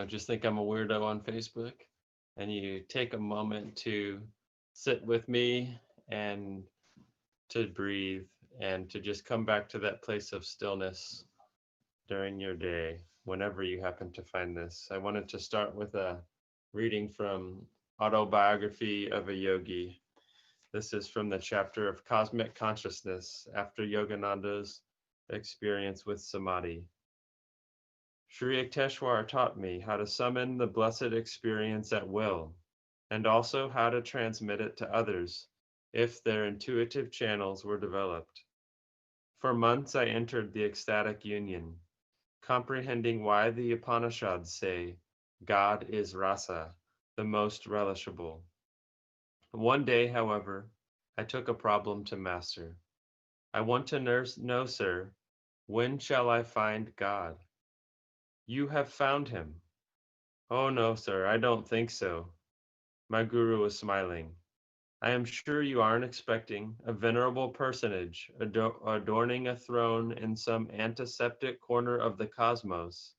I just think I'm a weirdo on Facebook, and you take a moment to sit with me and to breathe and to just come back to that place of stillness during your day, whenever you happen to find this. I wanted to start with a reading from Autobiography of a Yogi. This is from the chapter of Cosmic Consciousness after Yogananda's experience with Samadhi. Sri Yukteswar taught me how to summon the blessed experience at will, and also how to transmit it to others if their intuitive channels were developed. For months I entered the ecstatic union, comprehending why the Upanishads say God is rasa, the most relishable. One day, however, I took a problem to master. I want to know, sir, when shall I find God? You have found him. Oh no, sir, I don't think so. My guru was smiling. I am sure you aren't expecting a venerable personage adorning a throne in some antiseptic corner of the cosmos.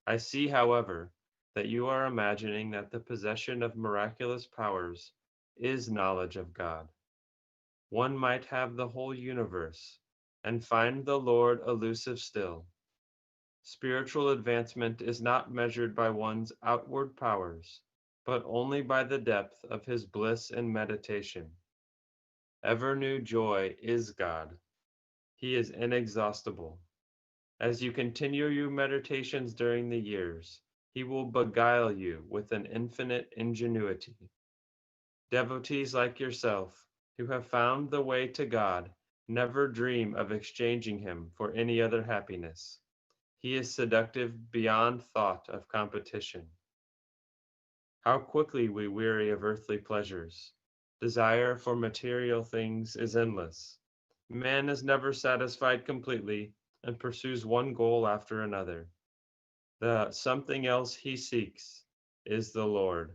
I see, however, that you are imagining that the possession of miraculous powers is knowledge of God. One might have the whole universe and find the Lord elusive still. Spiritual advancement is not measured by one's outward powers, but only by the depth of his bliss and meditation. Ever new joy is God. He is inexhaustible. As you continue your meditations during the years, he will beguile you with an infinite ingenuity. Devotees like yourself, who have found the way to God, never dream of exchanging him for any other happiness. He is seductive beyond thought of competition. How quickly we weary of earthly pleasures. Desire for material things is endless. Man is never satisfied completely and pursues one goal after another. The something else he seeks is the Lord,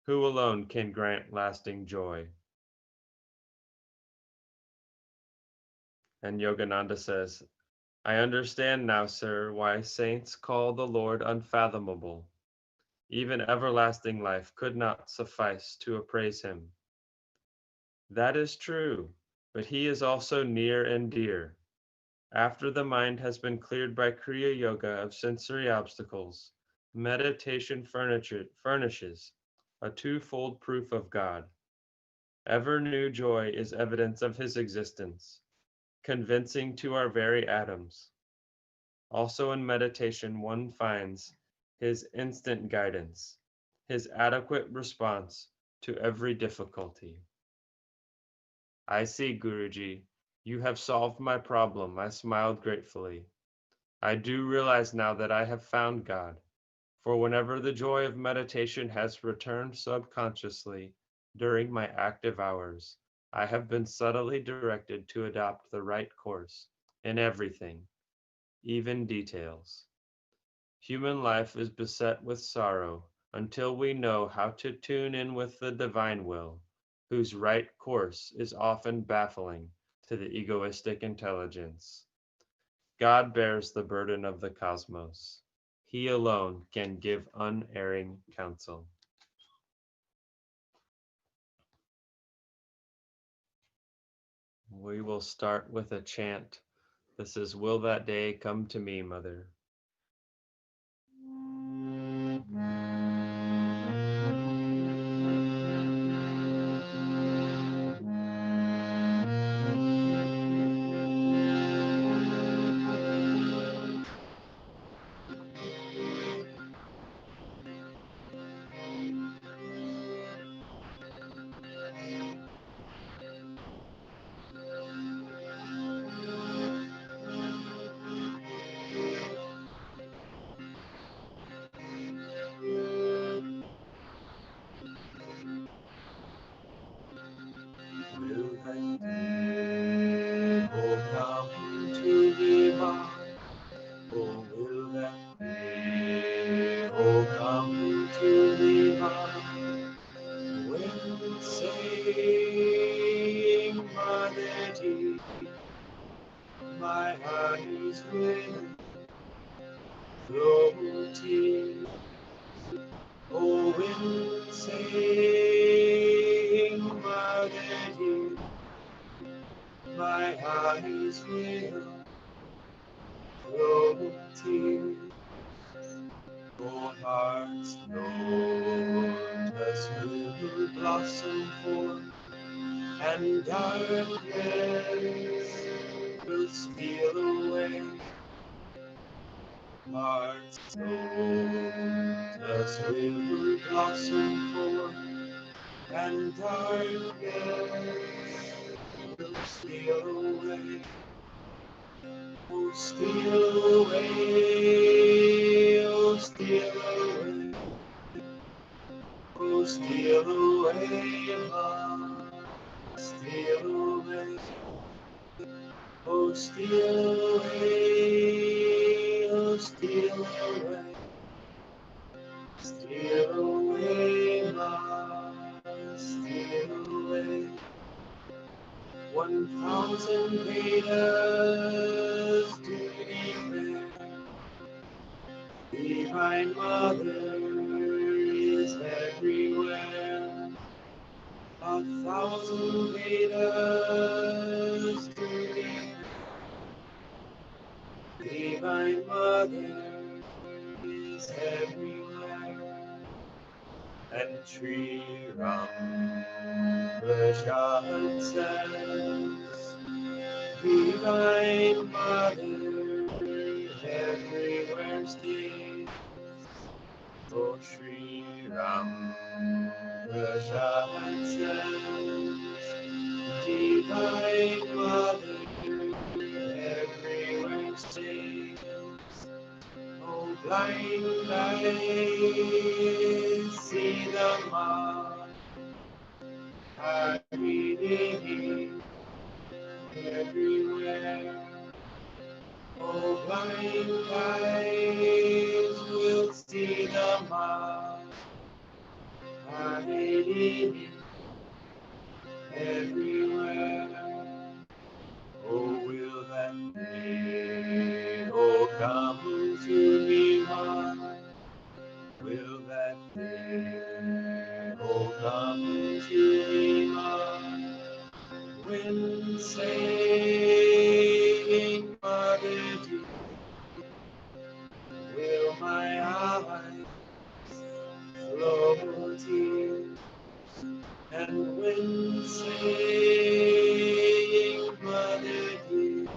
who alone can grant lasting joy. And Yogananda says, I understand now, sir, why saints call the Lord unfathomable. Even everlasting life could not suffice to appraise him. That is true, but he is also near and dear. After the mind has been cleared by Kriya Yoga of sensory obstacles, meditation furnishes a twofold proof of God. Ever new joy is evidence of his existence, convincing to our very atoms. Also in meditation, one finds his instant guidance, his adequate response to every difficulty. I see, Guruji, you have solved my problem. I smiled gratefully. I do realize now that I have found God, for whenever the joy of meditation has returned subconsciously during my active hours, I have been subtly directed to adopt the right course in everything, even details. Human life is beset with sorrow until we know how to tune in with the divine will, whose right course is often baffling to the egoistic intelligence. God bears the burden of the cosmos. He alone can give unerring counsel. We will start with a chant. This is Will That Day Come to Me, Mother? will flow tears. Oh, hearts, lotus will blossom forth, and darkness will steal away. Hearts, lotus will blossom forth, and darkness will steal away. Oh, steal away, oh, steal away, oh, steal away, love, steal away, oh, steal away, oh, steal away, steal away, love, steal away. 1,000 Vedas to declare, Divine Mother is everywhere. 1,000 Vedas to declare, Divine Mother is everywhere. And Sri Ram Prasad says, Divine Mother everywhere stays. Oh, Sri Ram Prasad says, Divine Mother everywhere stays. Oh, blind eyes see the mark, hiding everywhere. Oh, blind eyes will see the mark, hiding everywhere. Oh, will that day, oh, come to me, Lord? Will that day, oh, come to me, Lord? When saving Mother dear, will my eyes flow tears? And when saying Mother dear,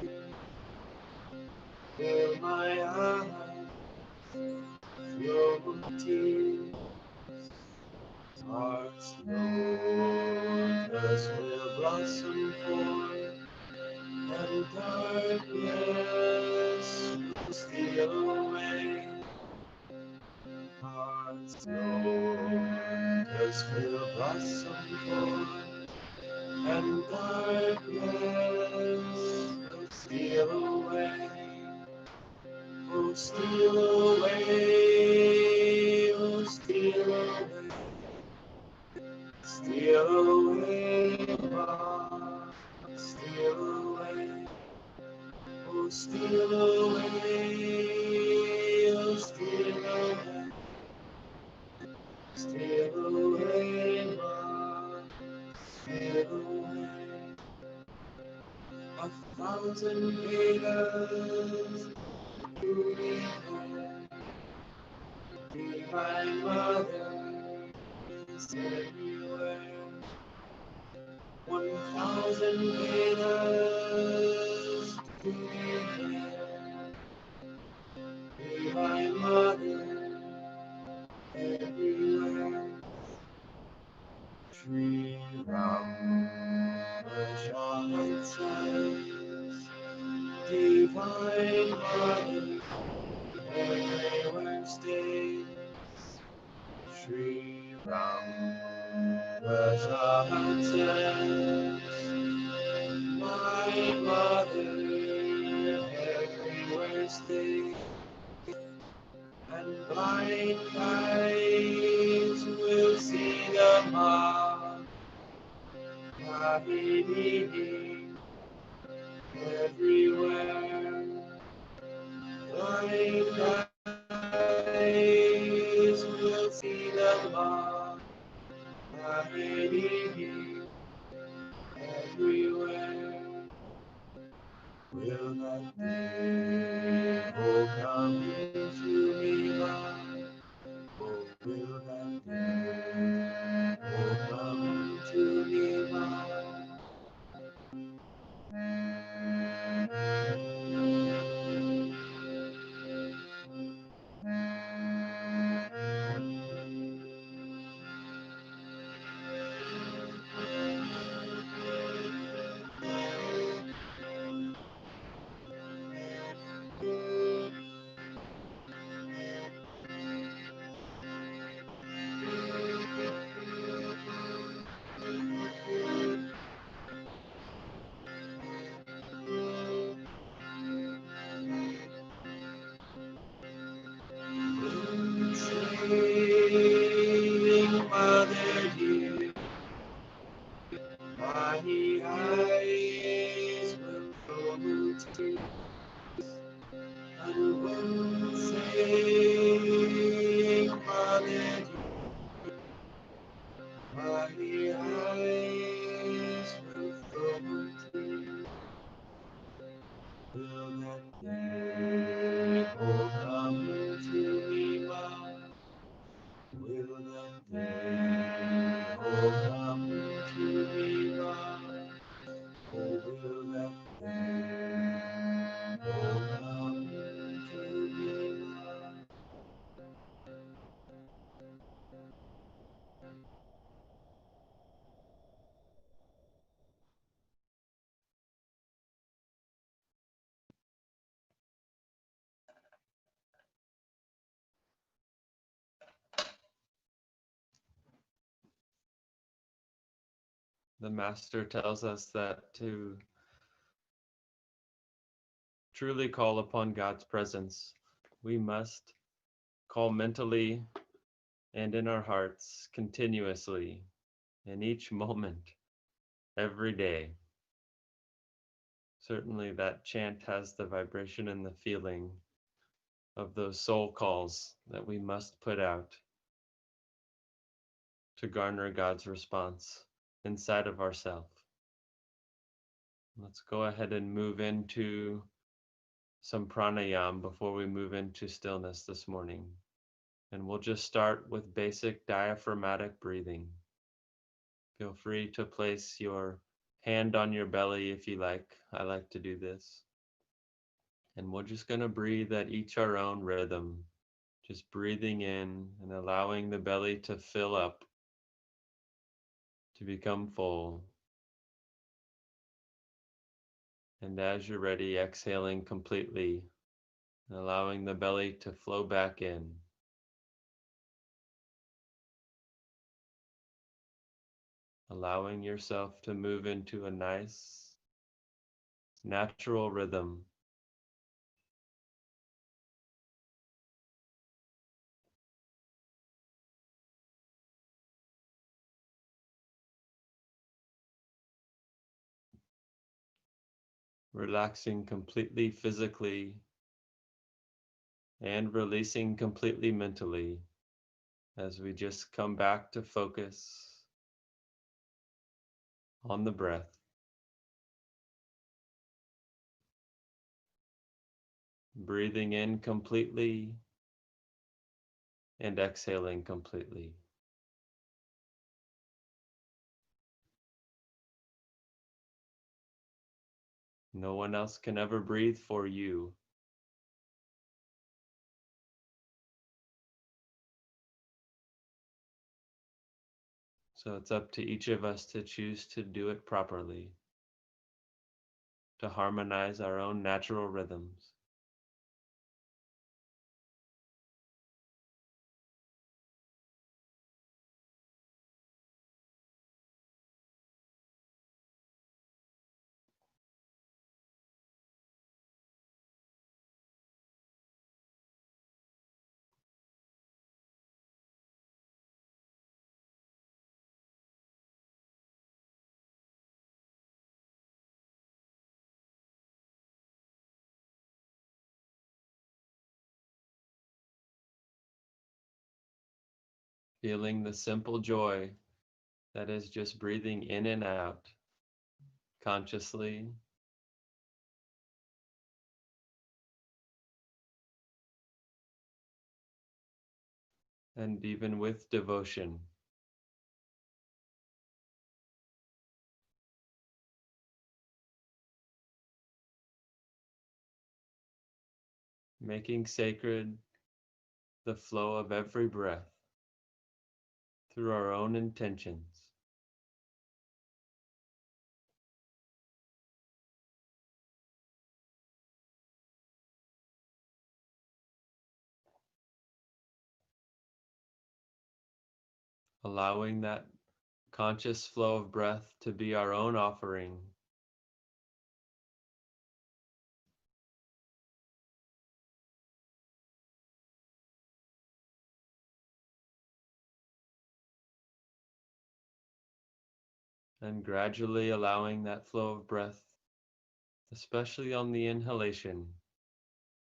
will my eyes flow tears? Hearts, lotus will blossom forth, and darkness will steal away. Hearts, lotus will blossom forth, and darkness will steal away. Oh, steal away, oh, steal away, steal away, Lord, steal away. Oh, steal away, oh, steal away, steal away, Lord, steal away. 1,000 Vedas to declare, Divine Mother is everywhere. 1,000 Vedas to declare, Divine Mother everywhere. Sri Ram Prasad says, Divine Mother everywhere stays. Sri Ram Prasad says, my mother everywhere stays. And blind eyes will see the mark, hiding everywhere. Blind eyes will see the mark, hiding everywhere. Will that day, oh, come to me, Lord? Oh, will that day, oh, come to me, Lord? Sing, Mother dear, my eyes will flow to tears. And when sing, Mother dear, my eyes will flow to tears. Will that day, oh, come to me, Lord? Will that day, oh, come to me, Lord? Oh, will that day, oh, come to me, Lord? The Master tells us that to truly call upon God's presence, we must call mentally and in our hearts continuously, in each moment, every day. Certainly, that chant has the vibration and the feeling of those soul calls that we must put out to garner God's response inside of ourselves. Let's go ahead and move into some pranayam before we move into stillness this morning. And we'll just start with basic diaphragmatic breathing. Feel free to place your hand on your belly if you like. I like to do this. And we're just going to breathe at each our own rhythm, just breathing in and allowing the belly to fill up, to become full. And as you're ready, exhaling completely, and allowing the belly to flow back in. Allowing yourself to move into a nice, natural rhythm. Relaxing completely physically and releasing completely mentally as we just come back to focus on the breath. Breathing in completely and exhaling completely. No one else can ever breathe for you. So it's up to each of us to choose to do it properly, to harmonize our own natural rhythms. Feeling the simple joy that is just breathing in and out consciously and even with devotion. Making sacred the flow of every breath through our own intentions. Allowing that conscious flow of breath to be our own offering. And gradually allowing that flow of breath, especially on the inhalation,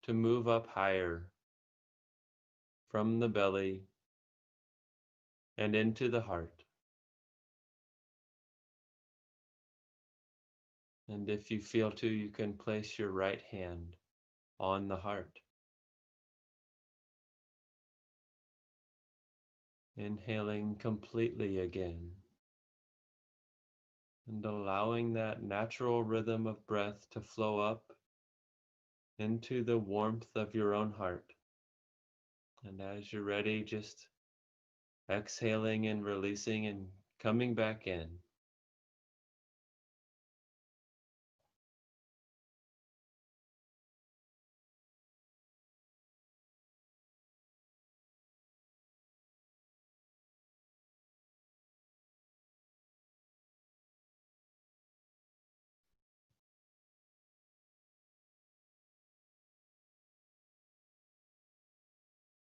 to move up higher from the belly and into the heart. And if you feel to, you can place your right hand on the heart. Inhaling completely again. And allowing that natural rhythm of breath to flow up into the warmth of your own heart. And as you're ready, just exhaling and releasing and coming back in.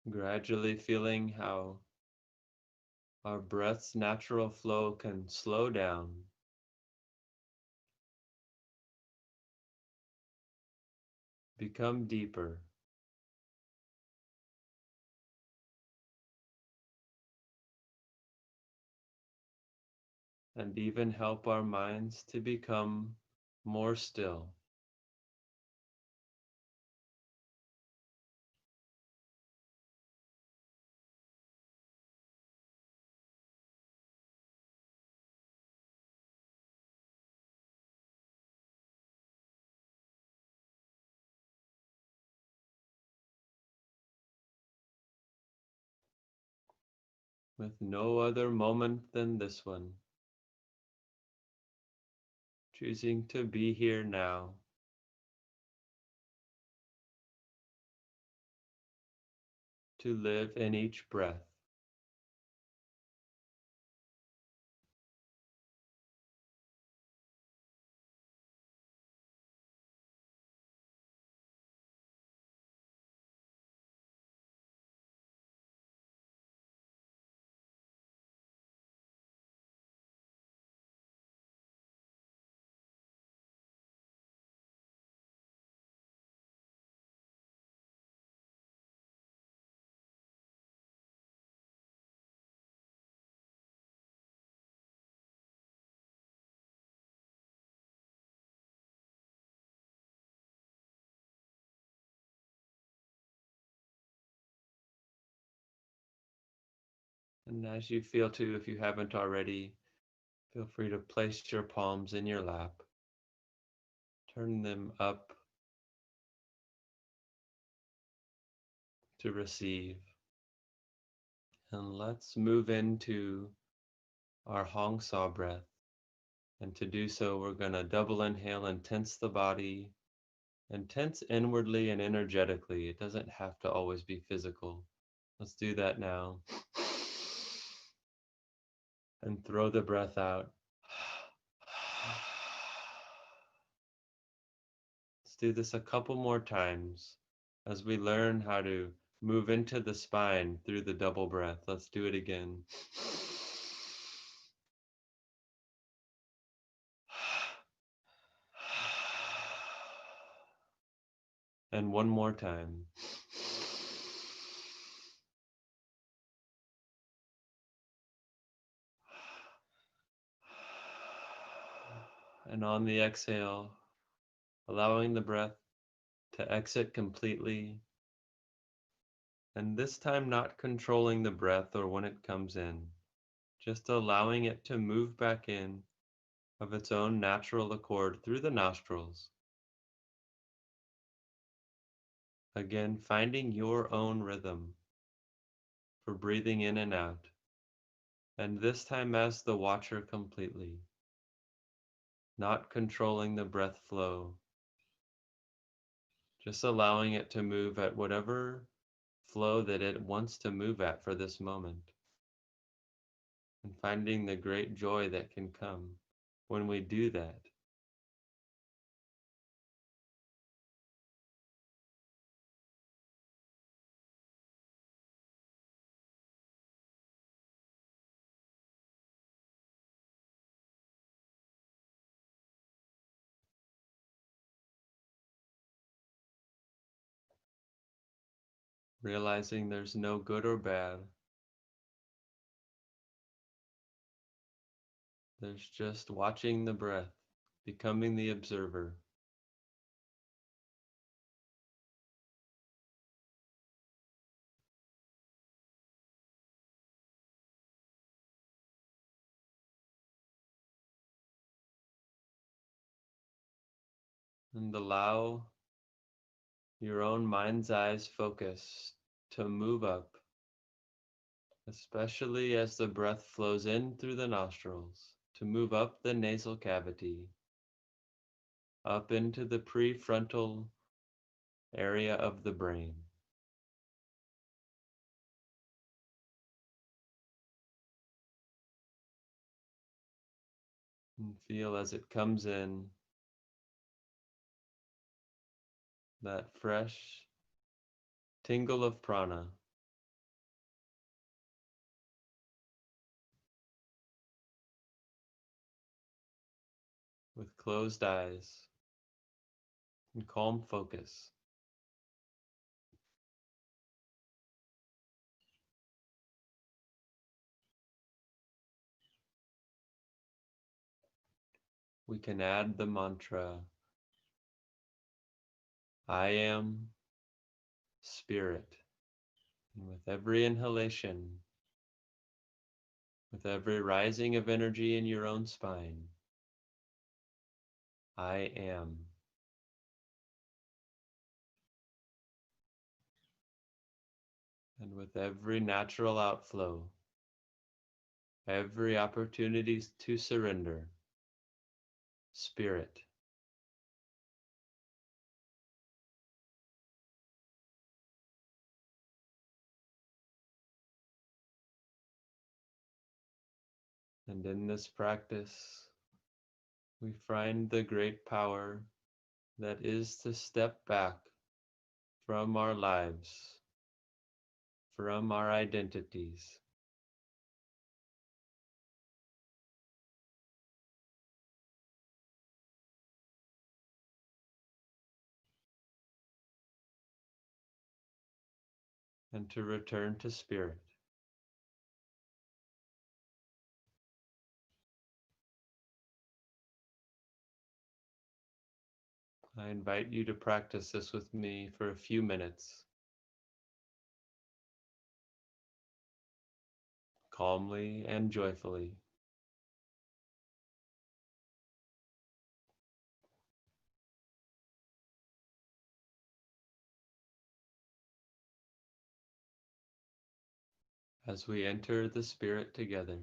Gradually feeling how our breath's natural flow can slow down, become deeper, and even help our minds to become more still. With no other moment than this one, choosing to be here now, to live in each breath. And as you feel to, if you haven't already, feel free to place your palms in your lap, turn them up to receive. And let's move into our Hong Sa breath. And to do so, we're going to double inhale and tense the body and tense inwardly and energetically. It doesn't have to always be physical. Let's do that now. And throw the breath out. Let's do this a couple more times as we learn how to move into the spine through the double breath. Let's do it again. And one more time. And on the exhale, allowing the breath to exit completely, And this time, not controlling the breath or when it comes in, just allowing it to move back in of its own natural accord through the nostrils. Again, finding your own rhythm for breathing in and out, and this time as the watcher completely, not controlling the breath flow, just allowing it to move at whatever flow that it wants to move at for this moment, and finding the great joy that can come when we do that. Realizing there's no good or bad, there's just watching the breath, becoming the observer. And allow your own mind's eyes focus to move up, especially as the breath flows in through the nostrils, to move up the nasal cavity, up into the prefrontal area of the brain. And feel as it comes in, that fresh tingle of prana. With closed eyes and calm focus. We can add the mantra, I am spirit. And with every inhalation, with every rising of energy in your own spine, I am. And with every natural outflow, every opportunity to surrender, spirit. And in this practice, we find the great power that is to step back from our lives, from our identities, and to return to spirit. I invite you to practice this with me for a few minutes, calmly and joyfully. As we enter the spirit together.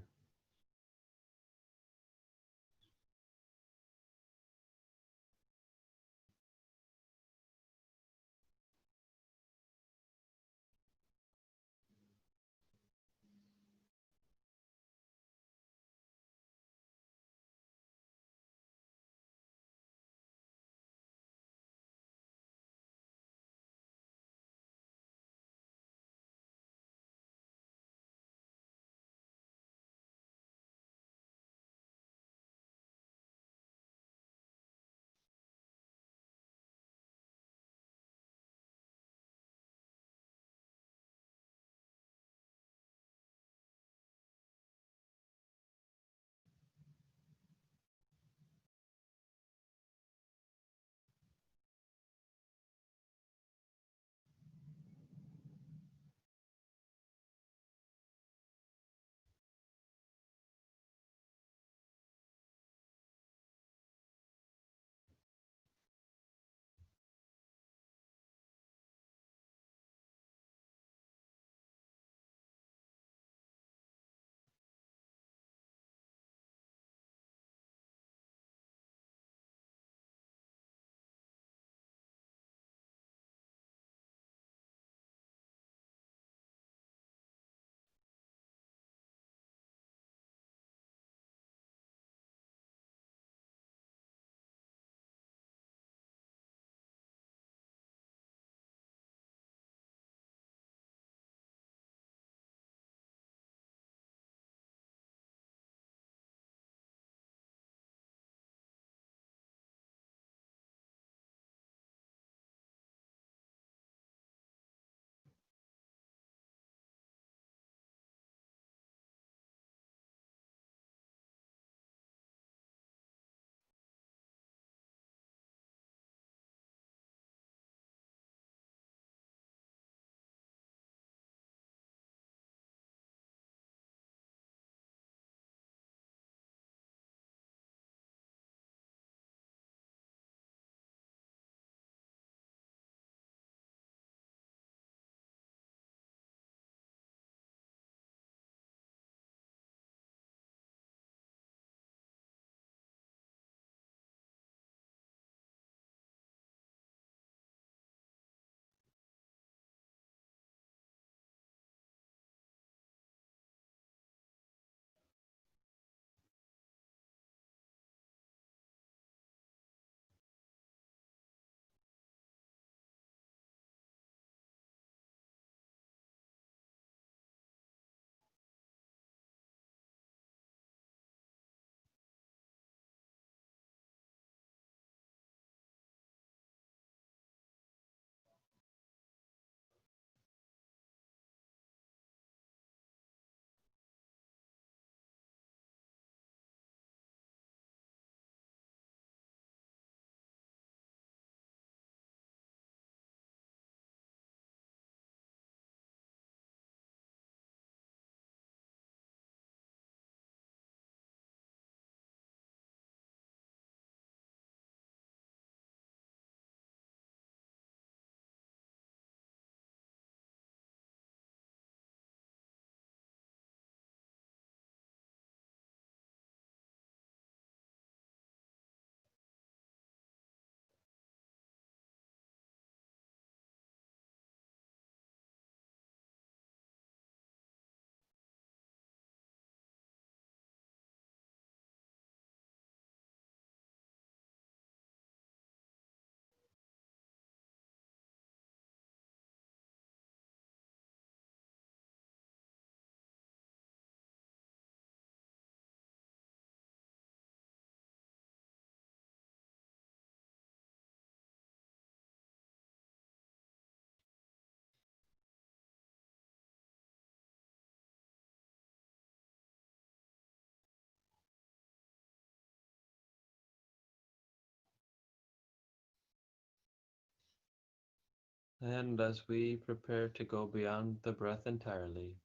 And as we prepare to go beyond the breath entirely,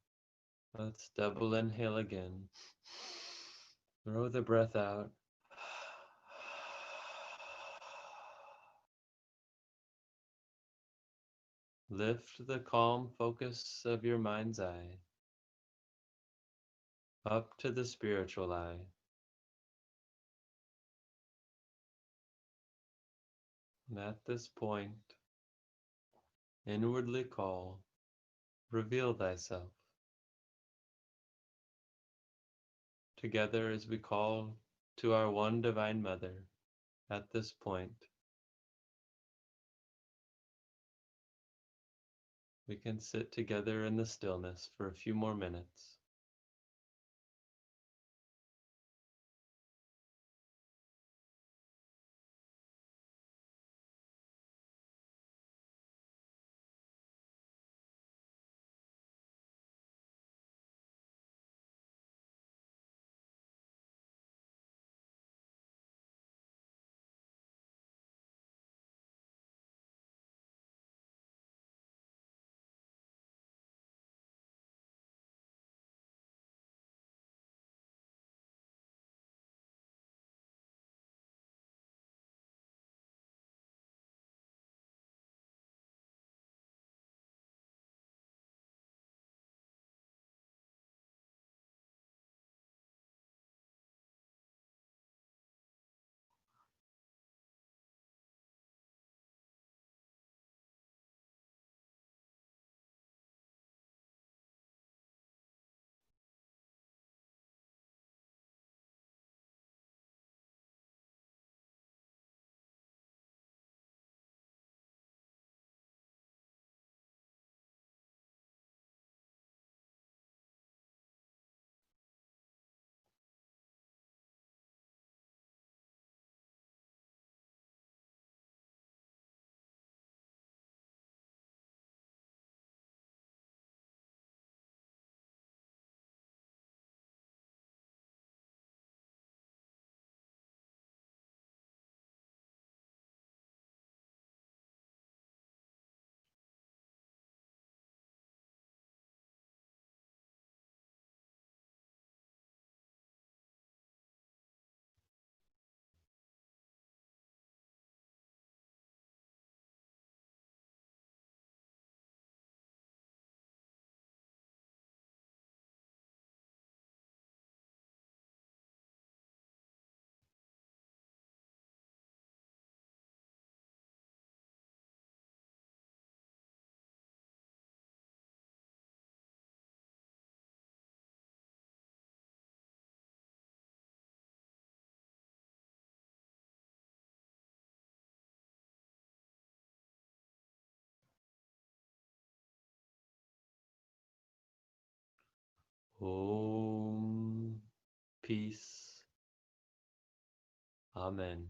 let's double inhale again. Throw the breath out. Lift the calm focus of your mind's eye up to the spiritual eye. And at this point, inwardly call, reveal thyself. Together as we call to our one Divine Mother, at this point, we can sit together in the stillness for a few more minutes. Om. Peace. Amen.